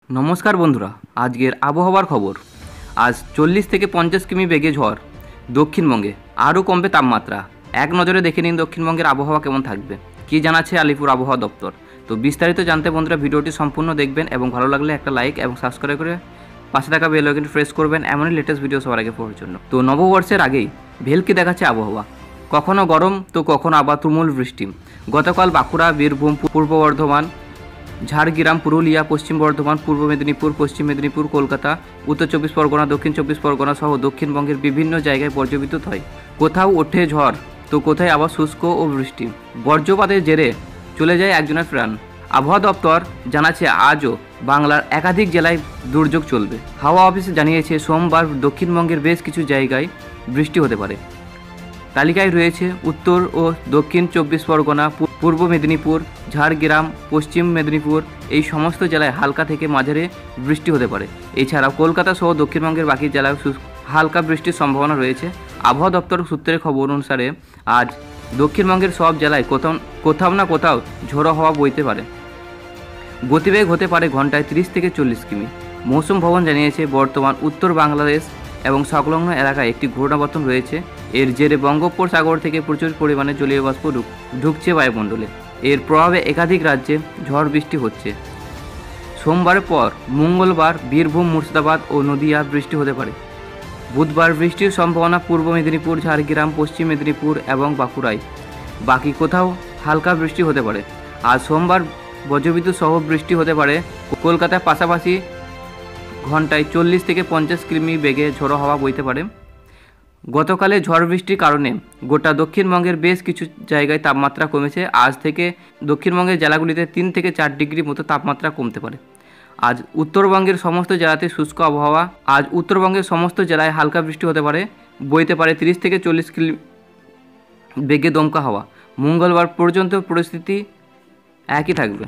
নমস্কার বন্ধুরা, আজকের আবহাওয়ার খবর। আজ 40 থেকে 50 কিমি বেগে ঝড় দক্ষিণবঙ্গে, আরও কমবে তাপমাত্রা। এক নজরে দেখে নিন দক্ষিণবঙ্গের আবহাওয়া কেমন থাকবে, কী জানাচ্ছে আলিপুর আবহাওয়া দপ্তর। তো বিস্তারিত জানতে বন্ধুরা ভিডিওটি সম্পূর্ণ দেখবেন এবং ভালো লাগলে একটা লাইক এবং সাবস্ক্রাইব করে পাশে থাকা বেল আইকনটি প্রেস করবেন এমনই লেটেস্ট ভিডিও সবার আগে পাওয়ার জন্য। তো নববর্ষের আগেই ভেলকি দেখাচ্ছে আবহাওয়া, কখনো গরম তো কখনো আবার তুমুল বৃষ্টি। গতকাল বাঁকুড়া, বীরভূম, পূর্ব বর্ধমান, ঝাড়গ্রাম, পুরুলিয়া, পশ্চিম বর্ধমান, পূর্ব মেদিনীপুর, পশ্চিম মেদিনীপুর, কলকাতা, উত্তর 24 পরগনা, দক্ষিণ 24 পরগনা সহ দক্ষিণবঙ্গের বিভিন্ন জায়গায় বজ্রবিদ্যুৎ হয়। কোথাও ওঠে ঝড় তো কোথায় আবার শুষ্ক ও বৃষ্টি। বজ্রপাতের জেরে চলে যায় একজনের প্রাণ। আবহাওয়া দপ্তর জানাচ্ছে আজও বাংলার একাধিক জেলায় দুর্যোগ চলবে। হাওয়া অফিস জানিয়েছে সোমবার দক্ষিণবঙ্গের বেশ কিছু জায়গায় বৃষ্টি হতে পারে। তালিকায় রয়েছে উত্তর ও দক্ষিণ 24 পরগনা, পূর্ব মেদিনীপুর, ঝাড়গ্রাম, পশ্চিম মেদিনীপুর। এই সমস্ত জেলায় হালকা থেকে মাঝারি বৃষ্টি হতে পারে। এছাড়াও কলকাতা সহ দক্ষিণবঙ্গের বাকি জেলায় হালকা বৃষ্টির সম্ভাবনা রয়েছে। আবহাওয়া দপ্তর সূত্রের খবর অনুসারে আজ দক্ষিণবঙ্গের সব জেলায় কোথাও না কোথাও ঝোড়ো হাওয়া বইতে পারে। গতিবেগ হতে পারে ঘন্টায় 30 থেকে 40 কিমি। মৌসুম ভবন জানিয়েছে বর্তমান উত্তর বাংলাদেশ এবং সংলগ্ন এলাকায় একটি ঘূর্ণাবর্তন রয়েছে। এর জেরে বঙ্গোপসাগর থেকে প্রচুর পরিমাণে জলীয় বাষ্প ঢুকছে বায়ুমণ্ডলে। এর প্রভাবে একাধিক রাজ্যে ঝড় বৃষ্টি হচ্ছে। সোমবারের পর মঙ্গলবার বীরভূম, মুর্শিদাবাদ ও নদিয়া বৃষ্টি হতে পারে। বুধবার বৃষ্টির সম্ভাবনা পূর্ব মেদিনীপুর, ঝাড়গ্রাম, পশ্চিম মেদিনীপুর এবং বাঁকুড়ায়। বাকি কোথাও হালকা বৃষ্টি হতে পারে। আজ সোমবার বজ্রবিদ্যুৎ সহ বৃষ্টি হতে পারে কলকাতার পাশাপাশি ঘন্টায় 40 থেকে 50 কিমি বেগে ঝোড়ো হাওয়া বইতে পারে। গতকালে ঝড় বৃষ্টির কারণে গোটা দক্ষিণবঙ্গের বেশ কিছু জায়গায় তাপমাত্রা কমেছে। আজ থেকে দক্ষিণবঙ্গের জেলাগুলিতে 3 থেকে 4 ডিগ্রি মতো তাপমাত্রা কমতে পারে। আজ উত্তরবঙ্গের সমস্ত জেলাতে শুষ্ক আবহাওয়া। আজ উত্তরবঙ্গের সমস্ত জেলায় হালকা বৃষ্টি হতে পারে, বইতে পারে 30 থেকে 40 কিমি বেগে দমকা হাওয়া। মঙ্গলবার পর্যন্ত পরিস্থিতি একই থাকবে।